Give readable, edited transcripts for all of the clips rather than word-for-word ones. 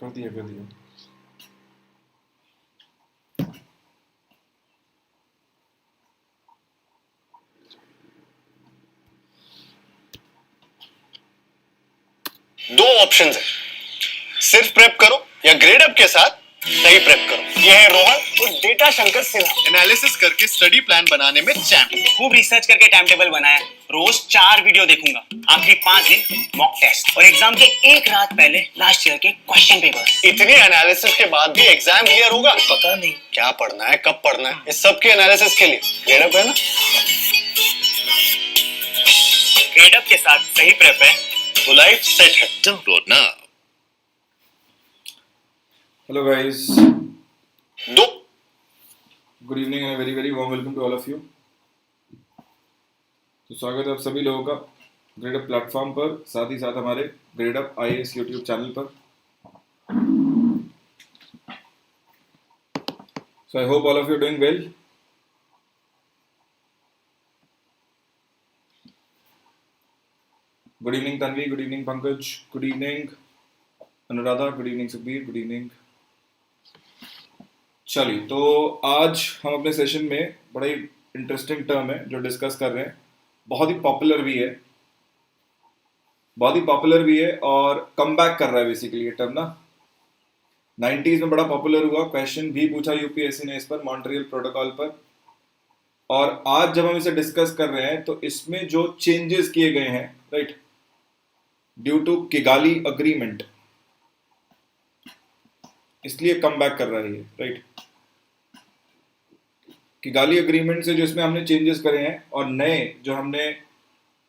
कर दिया। दो ऑप्शंस है, सिर्फ प्रेप करो या ग्रेडअप के साथ सही प्रेप करो। ये है रोहन और डेटा शंकर सिन्हा, एनालिसिस करके स्टडी प्लान बनाने में चैंप, खूब रिसर्च करके टाइम टेबल बनाया, रोज 4 वीडियो देखूंगा, आखिरी 5 दिन मॉक टेस्ट और एग्जाम के एक रात पहले लास्ट ईयर के क्वेश्चन पेपर्स। इतनी एनालिसिस के बाद भी एग्जाम क्लियर होगा? पता नहीं क्या पढ़ना है, कब पढ़ना है, इस सब के एनालिसिस के लिए ग्रेडअप है ना। ग्रेडअप के साथ सही प्रेप है तो लाइफ सेट है। Download now. Hello guys, दो good evening and a very warm welcome to all of you. तो स्वागत है आप सभी लोगों का ग्रेडअप प्लेटफॉर्म पर, साथ ही साथ हमारे ग्रेडअप IAS यूट्यूब चैनल पर। So I hope all of you are doing well. Good evening Tanvi, good evening Pankaj, good evening Anuradha, good evening Sukhbir, good evening. चलिए, तो आज हम अपने सेशन में बड़ा ही इंटरेस्टिंग टर्म है जो डिस्कस कर रहे हैं, बहुत ही पॉपुलर भी है और कम बैक कर रहा है बेसिकली ये टर्म ना। 90s में बड़ा पॉपुलर हुआ, क्वेश्चन भी पूछा यूपीएससी ने इस पर, मॉन्ट्रियल प्रोटोकॉल पर। और आज जब हम इसे डिस्कस कर रहे हैं तो इसमें जो चेंजेस किए गए हैं, right, due to Kigali agreement, इसलिए कम बैक कर रहा है ये, राइट। किगाली अग्रीमेंट से जो इसमें हमने चेंजेस करे हैं और नए जो हमने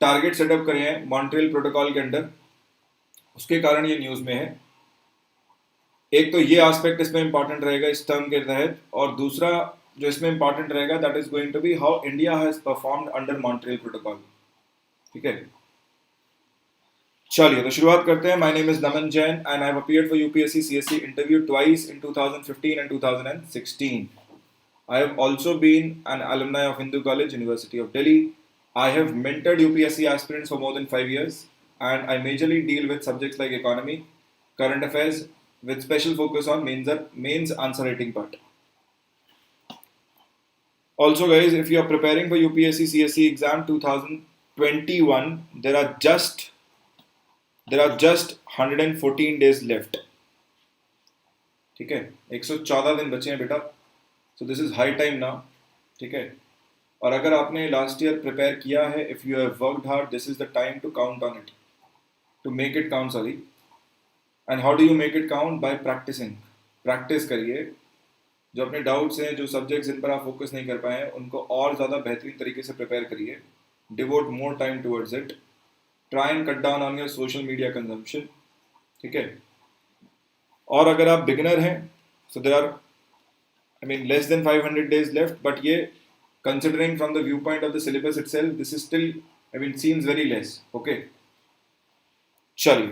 टारगेट सेटअप करे हैं मॉन्ट्रियल प्रोटोकॉल के अंडर, उसके कारण ये न्यूज़ में है। एक तो ये एस्पेक्ट इसमें इंपॉर्टेंट रहेगा इस टर्म के तहत, और दूसरा जो इसमें इंपॉर्टेंट रहेगा that is going to be how India has performed under Montreal protocol. ठीक है, चलिए तो शुरुआत करते हैं। My name is Naman Jain and I have appeared for UPSC CSE interview twice in 2015 and 2016. I have also been an alumni of Hindu College, University of Delhi. I have mentored UPSC aspirants for more than 5 years, and I majorly deal with subjects like economy, current affairs, with special focus on mains answer writing part. Also, guys, if you are preparing for UPSC CSE exam 2021, there are just 114 days left. ठीक है, 114 दिन बचे हैं बेटा। So this is high time now, ठीक है। और अगर आपने लास्ट ईयर प्रिपेयर किया है, if you have worked hard, this is the time to count on it, to make it count, sorry. And how do you make it count? By practicing. Practice करिए, जो अपने doubts हैं, जो subjects जिन पर आप focus नहीं कर पाए हैं, उनको और ज़्यादा बेहतरीन तरीके से प्रिपेयर करिए, devote more time towards it, try and cut down on your social media consumption, ठीक है। और अगर आप बिगिनर हैं, so there are less than 500 days left, but yeah, considering from the viewpoint of the syllabus itself, this is still, seems very less, okay. Chaliye.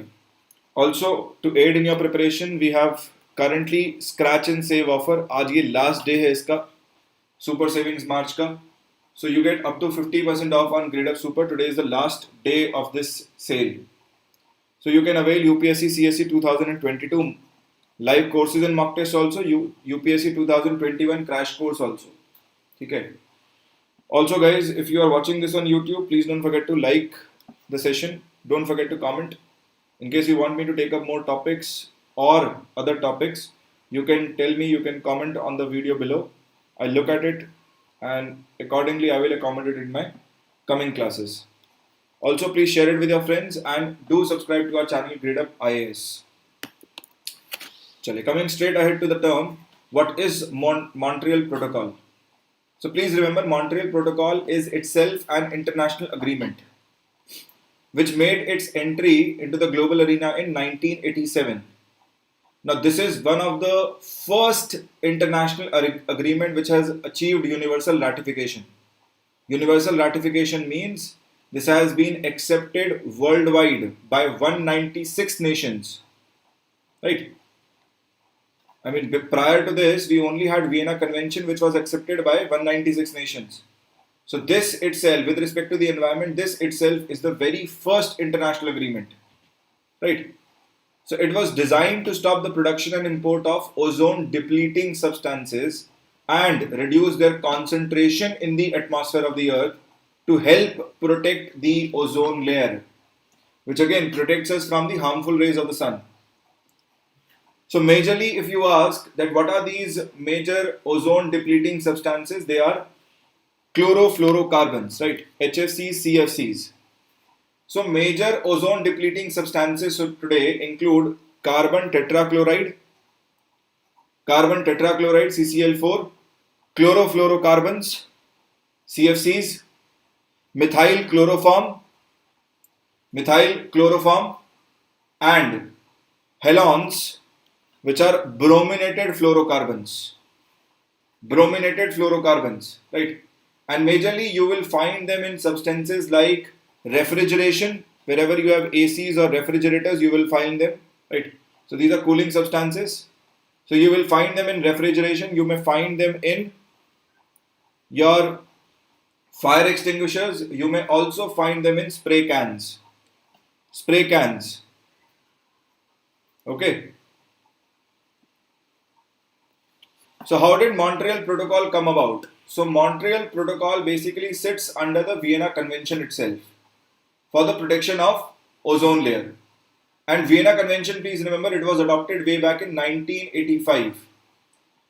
Also, to aid in your preparation, we have currently scratch and save offer. आज ये last day है इसका, Super Savings March का. So you get up to 50% off on Gradeup Super. Today is the last day of this sale. So you can avail UPSC CSE 2022 live courses and mock tests also, UPSC 2021 crash course also. ठीक है. Also guys, if you are watching this on YouTube, please don't forget to like the session. Don't forget to comment. In case you want me to take up more topics or other topics, you can tell me, you can comment on the video below. I'll look at it and accordingly I will accommodate it in my coming classes. Also please share it with your friends and do subscribe to our channel Gradeup IAS. चलिए, coming straight ahead to the term, what is Montreal Protocol? So please remember, Montreal Protocol is itself an international agreement which made its entry into the global arena in 1987. Now this is one of the first international agreement which has achieved universal ratification. Universal ratification means this has been accepted worldwide by 196 nations, right? Prior to this, we only had Vienna Convention, which was accepted by 196 nations. So this itself, with respect to the environment, this itself is the very first international agreement, right? So it was designed to stop the production and import of ozone depleting substances and reduce their concentration in the atmosphere of the earth to help protect the ozone layer, which again protects us from the harmful rays of the sun. So majorly, if you ask that what are these major ozone depleting substances, they are chlorofluorocarbons, right? HFCs, CFCs. So major ozone depleting substances today include carbon tetrachloride, CCl4, chlorofluorocarbons, CFCs, methyl chloroform, and halons, which are brominated fluorocarbons, right? And majorly you will find them in substances like refrigeration. Wherever you have ACs or refrigerators, you will find them, right? So these are cooling substances. So you will find them in refrigeration. You may find them in your fire extinguishers. You may also find them in spray cans. Okay. So how did Montreal Protocol come about? So Montreal Protocol basically sits under the Vienna Convention itself for the protection of ozone layer. And Vienna Convention, please remember, it was adopted way back in 1985.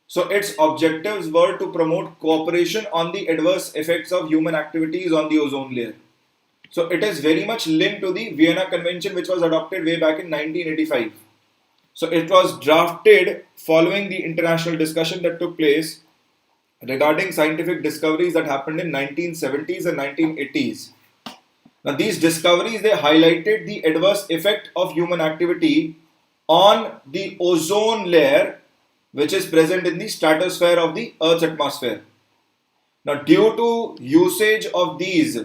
So its objectives were to promote cooperation on the adverse effects of human activities on the ozone layer. So it is very much linked to the Vienna Convention, which was adopted way back in 1985. So it was drafted following the international discussion that took place regarding scientific discoveries that happened in 1970s and 1980s. Now these discoveries, they highlighted the adverse effect of human activity on the ozone layer, which is present in the stratosphere of the Earth's atmosphere. Now due to usage of these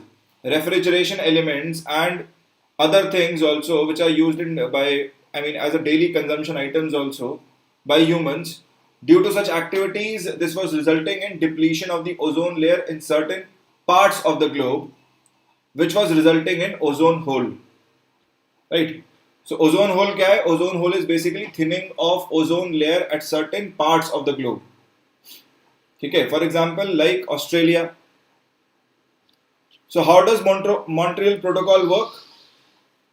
refrigeration elements and other things also, which are used as a daily consumption items also by humans, due to such activities, this was resulting in depletion of the ozone layer in certain parts of the globe, which was resulting in ozone hole, right? So ozone hole kya hai? Ozone hole is basically thinning of ozone layer at certain parts of the globe. Okay, for example, like Australia. So how does Montreal Protocol work?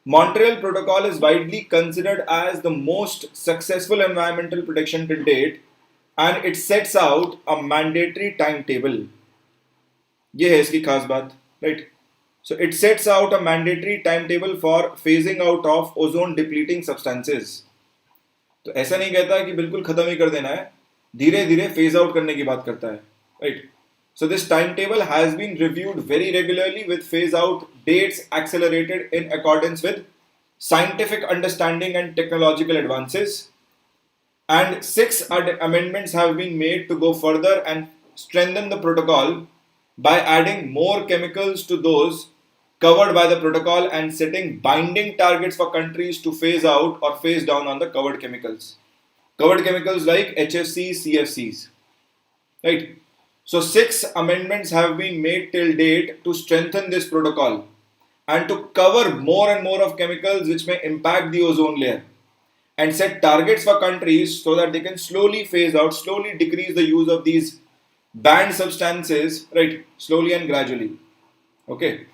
Montreal Protocol is widely considered as the most successful environmental protection till date, and it sets out a mandatory timetable. ये है इसकी खास बात, right? So it sets out a mandatory timetable for phasing out of ozone depleting substances. तो ऐसा नहीं कहता कि बिल्कुल खत्म ही कर देना है, धीरे धीरे phase out करने की बात करता है, right? So this timetable has been reviewed very regularly with phase out dates accelerated in accordance with scientific understanding and technological advances. And 6 amendments have been made to go further and strengthen the protocol by adding more chemicals to those covered by the protocol and setting binding targets for countries to phase out or phase down on the covered chemicals. Covered chemicals like HFCs, CFCs, right? So 6 amendments have been made till date to strengthen this protocol and to cover more and more of chemicals which may impact the ozone layer, and set targets for countries so that they can slowly phase out, slowly decrease the use of these banned substances, right? Slowly and gradually. Okay.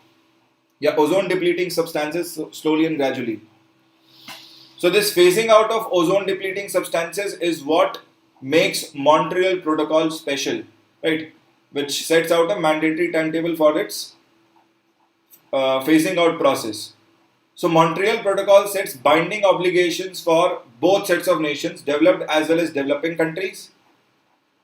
Yeah, ozone depleting substances slowly and gradually. So this phasing out of ozone depleting substances is what makes Montreal Protocol special, right? Which sets out a mandatory timetable for its phasing out process. So Montreal Protocol sets binding obligations for both sets of nations, developed as well as developing countries,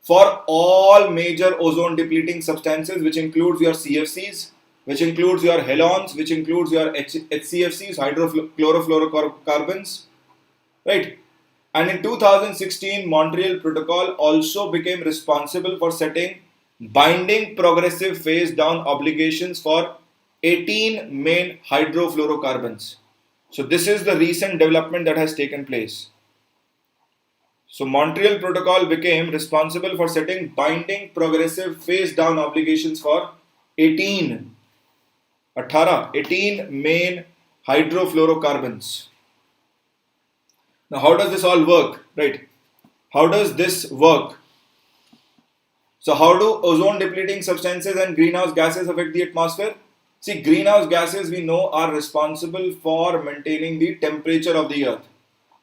for all major ozone depleting substances, which includes your CFCs, which includes your halons, which includes your HCFCs, hydrochlorofluorocarbons, right? And in 2016, Montreal Protocol also became responsible for setting binding progressive phase down obligations for 18 main hydrofluorocarbons. So this is the recent development that has taken place. So Montreal Protocol became responsible for setting binding progressive phase down obligations for 18 main hydrofluorocarbons. Now, how does this all work, right? How does this work? So how do ozone depleting substances and greenhouse gases affect the atmosphere? See, greenhouse gases we know are responsible for maintaining the temperature of the earth.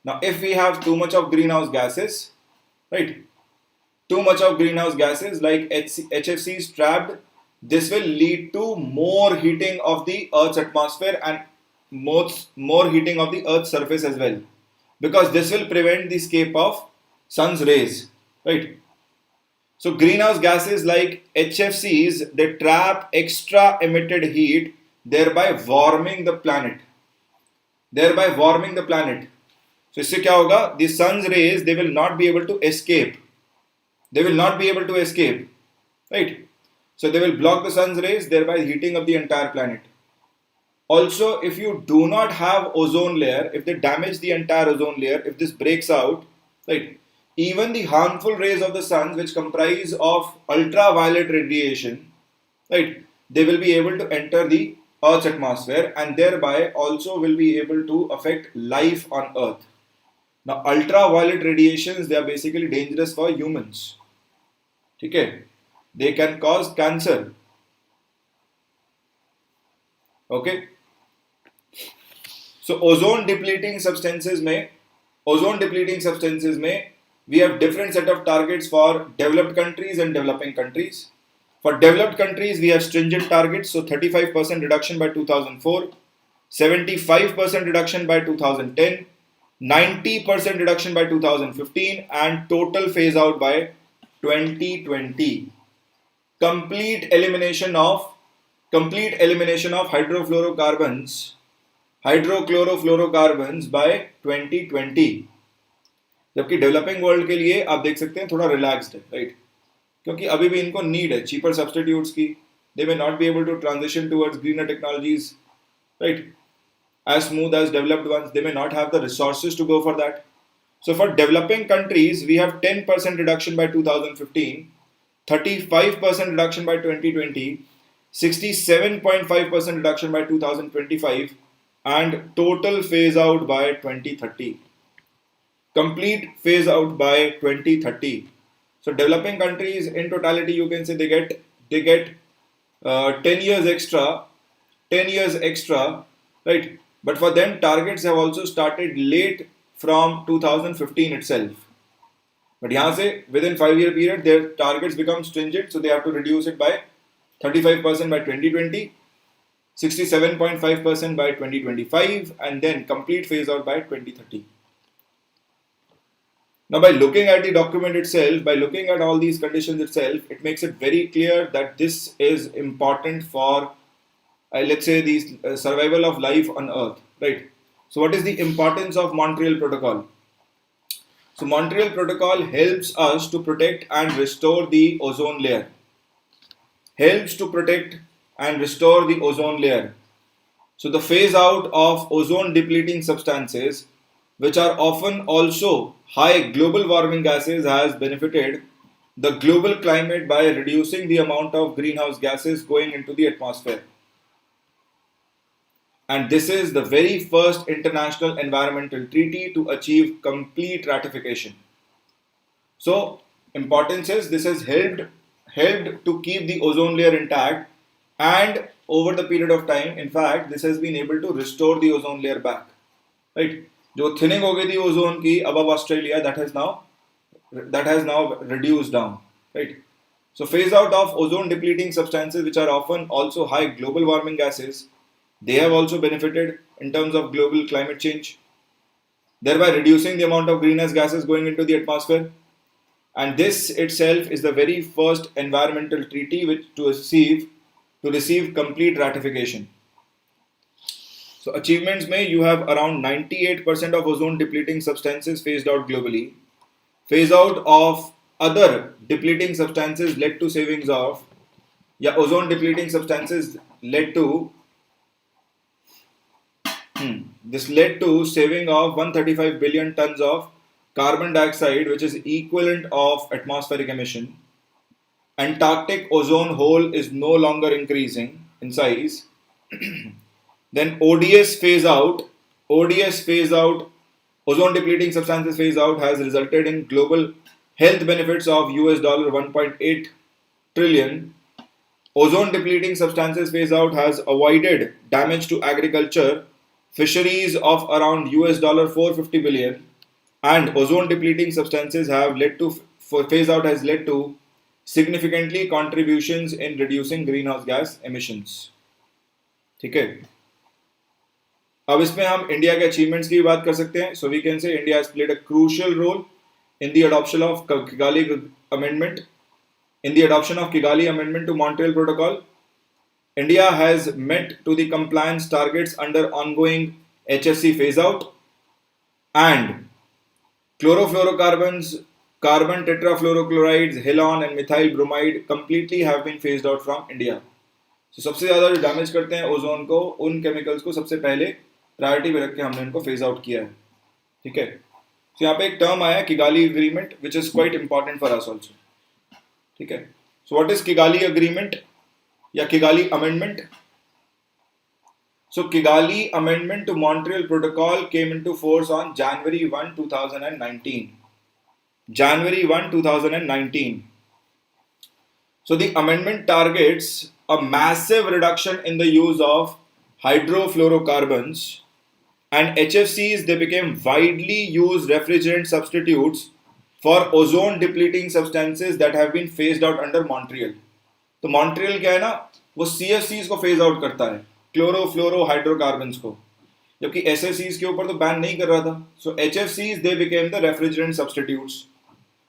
Now, if we have too much of greenhouse gases, right, too much of greenhouse gases like HFCs trapped, this will lead to more heating of the Earth's atmosphere and more heating of the Earth's surface as well, because this will prevent the escape of sun's rays, right? So greenhouse gases like HFCs, they trap extra emitted heat, thereby warming the planet. So इससे क्या होगा? The sun's rays, they will not be able to escape. Right? So they will block the sun's rays, thereby heating up the entire planet. Also, if you do not have ozone layer, if they damage the entire ozone layer, if this breaks out, right, even the harmful rays of the sun, which comprise of ultraviolet radiation, right, they will be able to enter the Earth's atmosphere and thereby also will be able to affect life on Earth. Now, ultraviolet radiations, they are basically dangerous for humans. Okay? They can cause cancer. Okay? So, ozone depleting substances may, we have different set of targets for developed countries and developing countries. For developed countries, we have stringent targets, so 35% reduction by 2004, 75% reduction by 2010, 90% reduction by 2015, and total phase out by 2020. Complete elimination of hydrochlorofluorocarbons by 2020. जबकि developing world के लिए आप देख सकते हैं थोड़ा relaxed है, right? क्योंकि अभी भी इनको नीड है चीपर सब्स्टिट्यूट्स की. They may not be able to transition towards greener technologies, right, as smooth as developed ones. They may not have the resources to go for that. So for developing countries, we have 10% reduction by 2015, 35% reduction by 2020, 67.5% reduction by 2025, and total phase out by 2030. Complete phase out by 2030. So developing countries in totality, you can say they get 10 years extra, right? But for them, targets have also started late from 2015 itself. But यहाँ से within 5-year period, their targets become stringent, so they have to reduce it by 35% by 2020, 67.5% by 2025, and then complete phase out by 2030. Now, by looking at the document itself, by looking at all these conditions itself, it makes it very clear that this is important for, let's say, the survival of life on Earth, right? So, what is the importance of Montreal Protocol? So, Montreal Protocol helps us to protect and restore the ozone layer. So, the phase out of ozone depleting substances, which are often also high global warming gases, has benefited the global climate by reducing the amount of greenhouse gases going into the atmosphere. And this is the very first international environmental treaty to achieve complete ratification. So, importance is this has helped to keep the ozone layer intact, and over the period of time, in fact, this has been able to restore the ozone layer back, right? जो thinning हो गई थी ozone की above Australia, that has now reduced down, right? So phase out of ozone depleting substances, which are often also high global warming gases, they have also benefited in terms of global climate change, thereby reducing the amount of greenhouse gases going into the atmosphere. And this itself is the very first environmental treaty which to receive complete ratification. So achievements may, you have around 98% of ozone depleting substances phased out globally. Phase out of other depleting substances led to savings of, ozone depleting substances led to, this led to saving of 135 billion tons of carbon dioxide, which is equivalent of atmospheric emission. Antarctic ozone hole is no longer increasing in size. Then ODS phase out ozone depleting substances phase out has resulted in global health benefits of $1.8 trillion. Ozone depleting substances phase out has avoided damage to agriculture, fisheries of around $450 billion, and ozone depleting substances have led to phase out has led to significantly contributions in reducing greenhouse gas emissions. ठीक है, अब इसमें हम India के achievements की बात कर सकते हैं. So we can say India has played a crucial role in the adoption of Kigali Amendment. In the adoption of Kigali Amendment to Montreal Protocol, India has met to the compliance targets under ongoing HFC phase out, and chlorofluorocarbons, carbon tetrafluorochlorides, halon and methyl bromide completely have been phased out from India. So सबसे ज़्यादा जो damage करते हैं ozone को, उन chemicals को सबसे पहले प्रायोरिटी पे रख के हमने इनको फेज आउट किया है. ठीक है. तो यहाँ पे एक टर्म आया Kigali agreement which is quite important for us also. ठीक है. So what is Kigali agreement या Kigali amendment? So Kigali amendment to Montreal protocol came into force on January 1, 2019. January 1, 2019. So the amendment targets a massive reduction in the use of hydrochlorocarbons, and HFCs, they became widely used refrigerant substitutes for ozone depleting substances that have been phased out under Montreal. तो Montreal क्या है ना, वो CFCs को phase out करता है, chlorofluorocarbons को, जबकि SFCs के ऊपर तो बैन नहीं कर रहा था. So HFCs, they became the refrigerant substitutes.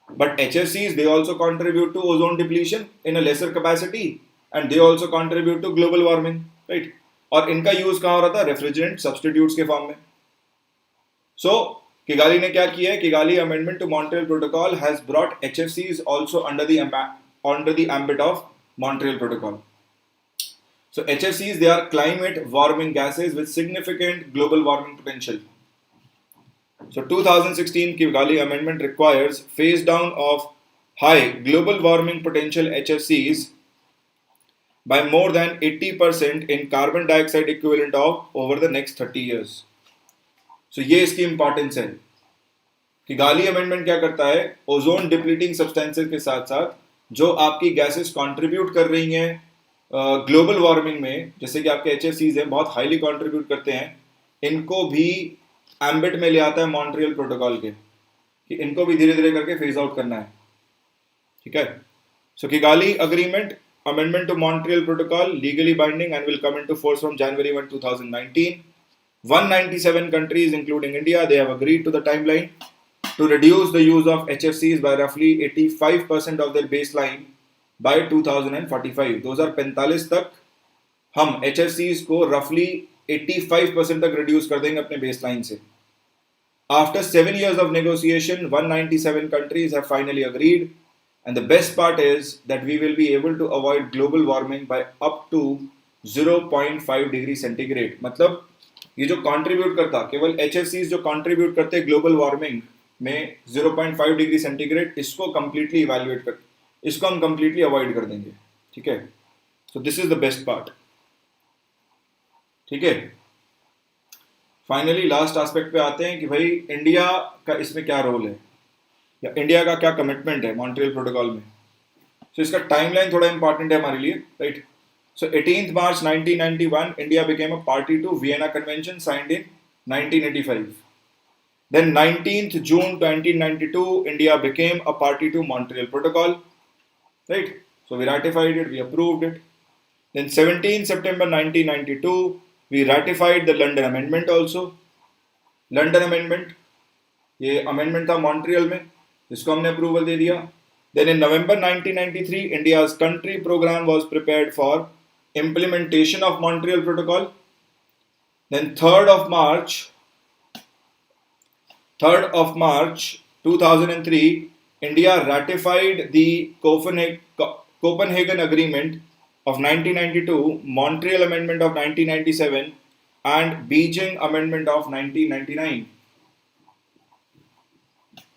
But HFCs, they also contribute to ozone depletion in a lesser capacity, and they also contribute to global warming, right? और इनका यूज कहाँ हो रहा था? रेफ्रिजरेंट सब्स्टिट्यूट्स के फॉर्म में. सो Kigali ने क्या किया है? Kigali amendment to Montreal protocol has brought HFCs also under the ambit of Montreal protocol. So HFCs, they are climate warming gases with significant global warming potential. So 2016 Kigali Amendment requires phase down of high global warming potential HFCs by more than 80% in carbon dioxide equivalent of over the next 30 years. So ये इसकी importance है. Kigali amendment क्या करता है? Ozone depleting substances के साथ साथ जो आपकी गैसेस कंट्रीब्यूट कर रही हैं ग्लोबल वार्मिंग में, जैसे कि आपके HFCs हैं, बहुत हाईली कंट्रीब्यूट करते हैं, इनको भी एम्बिट में ले आता है मॉन्ट्रियल प्रोटोकॉल के, कि इनको भी धीरे धीरे करके फेज आउट करना है. ठीक है. So Kigali agreement Amendment to Montreal Protocol legally binding and will come into force from January 1, 2019. 197 countries, including India, they have agreed to the timeline to reduce the use of HFCs by roughly 85% of their baseline by 2045. 2045 तक हम HFCs को roughly 85% तक reduce कर देंगे अपने baseline से. After 7 years of negotiation, 197 countries have finally agreed. And the best part is that we will be able to avoid global warming by up to 0.5 degree centigrade. मतलब ये जो contribute करता, केवल HFCs जो कंट्रीब्यूट करते global warming में 0.5 degree centigrade, इसको completely evaluate कर, इसको हम कंप्लीटली अवॉइड कर देंगे. ठीक है. So this is the best part. ठीक है. फाइनली लास्ट एस्पेक्ट पे आते हैं कि भाई इंडिया का इसमें क्या रोल है या इंडिया का क्या कमिटमेंट है मॉन्ट्रियल प्रोटोकॉल में. सो इसका टाइमलाइन थोड़ा इंपॉर्टेंट है हमारे लिए, right. So 18 March 1991 India became a party to Vienna convention signed in 1985. Then 19th June 1992 India became a party to Montreal Protocol, right? So we ratified it, we approved it. Then 17 September 1992 we ratified the London Amendment also. London Amendment, ये amendment था Montreal में, इसको हमने approval दे दिया. Then in November 1993 India's country program was prepared for implementation of Montreal Protocol. Then 3rd of March 2003 India ratified the Copenhagen Agreement of 1992, Montreal Amendment of 1997 and Beijing Amendment of 1999.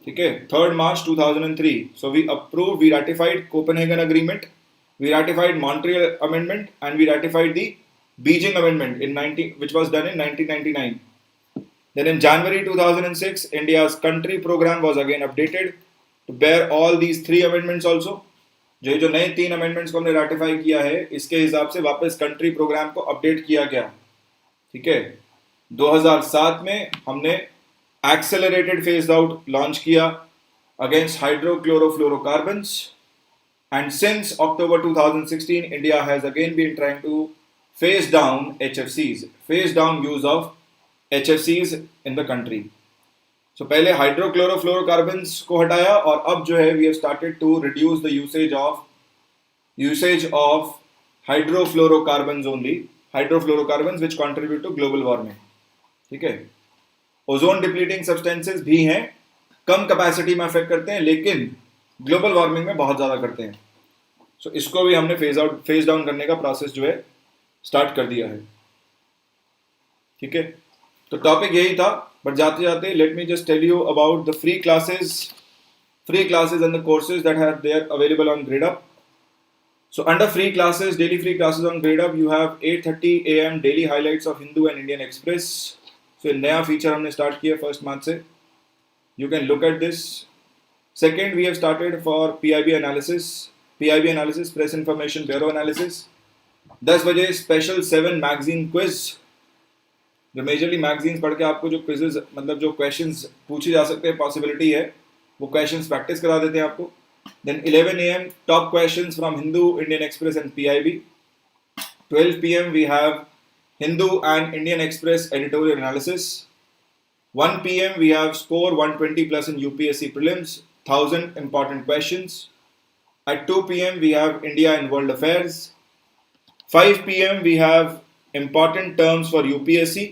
ठीक है. 3rd March 2003. So we approved, we ratified Copenhagen Agreement, we ratified Montreal Amendment, and we ratified the Beijing Amendment which was done in 1999. Then in January 2006, India's country program was again updated to bear all these 3 amendments also. जो नए 3 amendments को हमने ratify किया है, इसके हिसाब से वापस कंट्री प्रोग्राम को अपडेट किया गया. ठीक है. 2007 में हमने एक्सेलरेटेड फेज आउट लॉन्च किया against हाइड्रोक्लोरोफ्लोरोकार्बन्स. And since October 2016, India has again been trying to phase down HFCs, phase down use of HFCs in the country. So पहले हाइड्रोक्लोरोफ्लोरोकार्बन्स को हटाया और अब जो है we have started to reduce the usage of hydrofluorocarbons only, hydrofluorocarbons which contribute to global warming. ठीक है. Ozone depleting substances भी हैं, कम कैपेसिटी में अफेक्ट करते हैं लेकिन ग्लोबल वार्मिंग में बहुत ज़्यादा करते हैं. सो इसको भी हमने फेज डाउन करने का प्रोसेस जो है स्टार्ट कर दिया है. ठीक है. तो टॉपिक यही था, बट जाते जाते let me just tell you about the free classes and the courses that are there available on Gradeup. So under free classes, daily free classes on Gradeup, you have 8:30 AM daily highlights of Hindu and Indian Express. So नया feature हमने start किया 1 March से. You can look at this. Second, we have started for PIB analysis, Press Information Bureau analysis. 10 बजे special 7 magazine quiz, जो majorly magazines पढ़ के आपको जो क्विजेज मतलब जो क्वेश्चंस पूछे जा सकते हैं पॉसिबिलिटी है वो क्वेश्चंस प्रैक्टिस करा देते हैं आपको. Then 11 AM top questions from Hindu, Indian express and PIB. 12 PM we have Hindu and Indian Express editorial analysis. 1 PM we have score 120 plus in UPSC Prelims, 1000 important questions. At 2 PM we have India and World Affairs. 5 PM we have important terms for UPSC.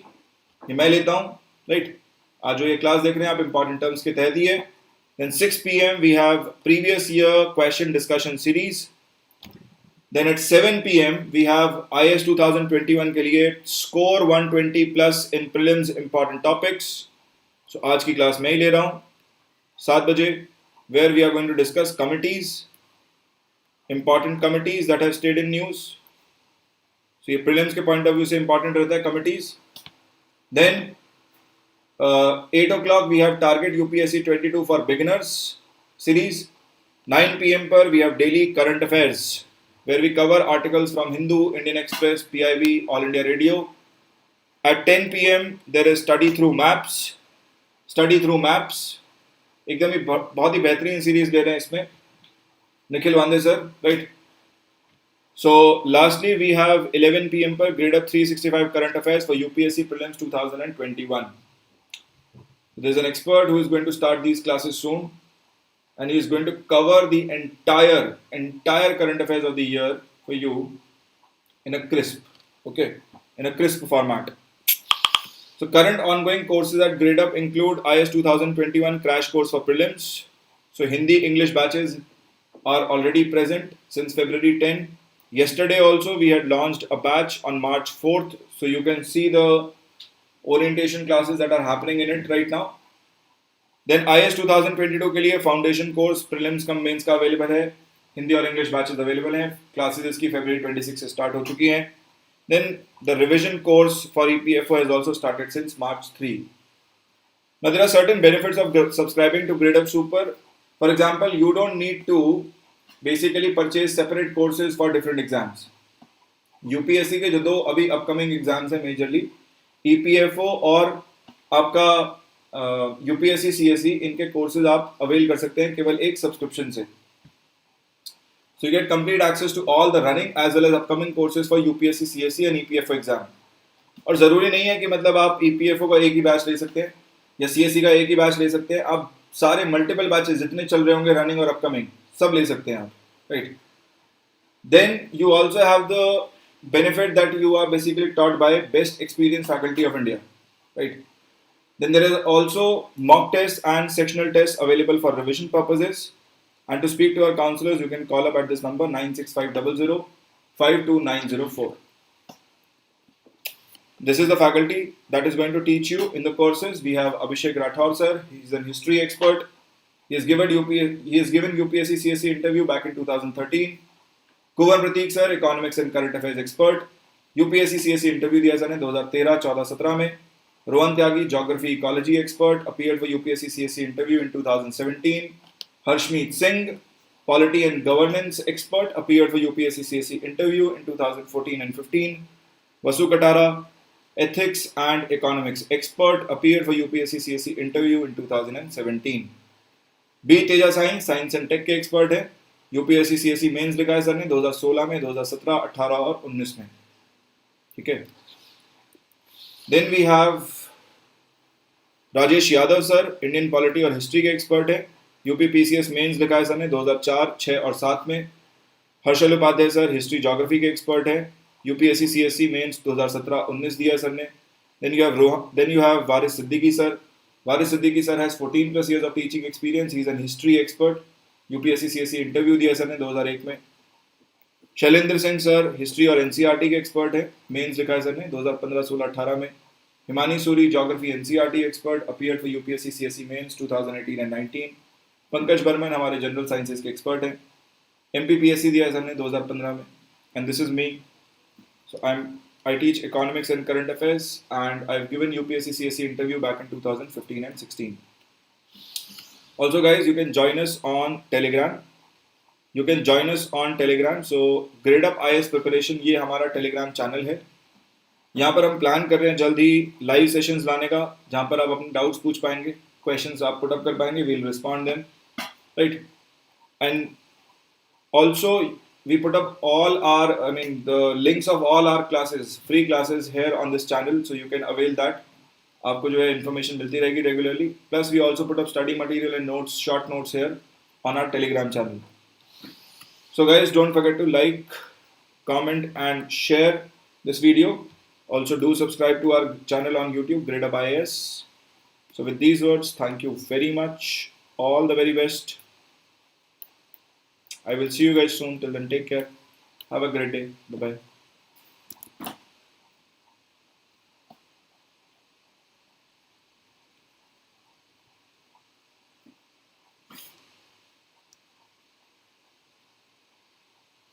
ये मैं लेता हूँ, right. आज जो ये class देख रहे हैं आप important terms के तहत ही है. Then 6 PM we have previous year question discussion series. Then at 7 PM we have IS 2021 के लिए score 120 plus in prelims important topics. So आज की क्लास मैं ही ले रहा हूँ. 7 बजे where we are going to discuss committees, important committees that have stayed in news. So ये prelims के point of view से important रहता है committees. Then 8 o'clock we have target UPSC 22 for beginners series. 9 PM पर we have daily current affairs where we cover articles from Hindu, Indian Express, PIB, All India Radio. At 10 PM there is study through maps. एकदम ही बहुत ही बेहतरीन series दे रहे हैं इसमें Nikhil Wande sir, right. So lastly we have 11 PM पर Gradeup 365 current affairs for UPSC Prelims 2021. There is an expert who is going to start these classes soon and he is going to cover the entire current affairs of the year for you in a crisp format. So current ongoing courses at Gradeup include IS 2021 crash course for prelims. So Hindi English batches are already present since February 10. Yesterday also we had launched a batch on March 4th. So you can see the orientation classes that are happening in it right now. Then IS 2022 के लिए foundation course prelims कम mains का available है. हिंदी और English batches available हैं. Classes इसकी February 26 से start हो चुकी हैं. Then the revision course for EPFO has also started since March 3. Now there are certain benefits of subscribing to Gradeup Super. For example, you don't need to basically purchase separate courses for different exams. UPSC के जो 2 अभी upcoming exams हैं majorly, EPFO और आपका UPSC CSE, इनके courses आप avail कर सकते हैं केवल एक subscription से. So you get complete access to all the running as well as upcoming courses for UPSC CSE and EPFO exam. और ज़रूरी नहीं है कि मतलब आप EPFO का एक ही बैच ले सकते हैं या CSE का एक ही बैच ले सकते हैं. आप सारे मल्टीपल बैचेस जितने चल रहे होंगे रनिंग और अपकमिंग सब ले सकते हैं आप, right. Then you also have the benefit that you are basically taught by best experienced faculty of India, right. Then there is also mock tests and sectional tests available for revision purposes. And to speak to our counselors, you can call up at this number 96500 52904. This is the faculty that is going to teach you in the courses. We have Abhishek Rathore sir. He is a history expert. He has given UPSC CSE interview back in 2013. Kuvar Prateek sir, economics and current affairs expert. UPSC CSE interview दिया sir ने 2013, 14, 17 में. Rohan Tyagi, Geography Ecology expert, appeared for UPSC CSE interview in 2017. Harshmeet Singh, Polity and Governance expert, appeared for UPSC CSE interview in 2014 and 15. Vasu Katara, Ethics and Economics expert, appeared for UPSC CSE interview in 2017. B Teja sign science and tech के expert है, UPSC CSE mains लिखा है sir ने 2016 में, 2017, 18 और 19 में. ठीक है. Then we have Rajesh Yadav sir, Indian polity और हिस्ट्री के एक्सपर्ट है, यूपी पीसीएस मेंस लिखा है सर ने 2004, 6 और 7 में. Harshal Upadhyay sir, history geography के एक्सपर्ट है, यूपीएससी सीएसई मेंस 2017-19 दिया सर ने. Then you have Waris Siddiqui sir. Varis Siddiqui sir has 14 plus years of teaching experience. He is an history expert. UPSC CSE interview दिया सर ने 2001 में. शैलेंद्र सिंह सर, हिस्ट्री और NCERT के expert है, mains लिखा है सर ने 2015, 16, 18 में. Himani Suri, geography NCERT expert, appeared for UPSC CSE mains 2018 and 19. Pankaj Barman हमारे जनरल साइंसेज के एक्सपर्ट हैं, एमपीपीएससी दिया है सर ने 2015 में. And this is me. So I teach economics and current affairs, and I've given UPSC CSE interview back in 2015 and 16. Also guys, you can join us on Telegram. So Gradeup IAS preparation, ये हमारा Telegram channel है. यहाँ पर हम plan कर रहे हैं जल्द ही लाइव सेशंस लाने का, जहाँ पर आप अपने डाउट्स पूछ पाएंगे, क्वेश्चंस आप पुट अप कर पाएंगे, we'll respond them, right? And also we put up the links of all our classes, free classes here on this channel, so you can avail that. आपको जो है information मिलती रहेगी regularly. Plus we also put up study material and notes, short notes here on our Telegram channel. So guys, don't forget to like, comment and share this video. Also do subscribe to our channel on YouTube, Gradeup IAS. So with these words, thank you very much. All the very best. I will see you guys soon. Till then, take care. Have a great day. Bye-bye.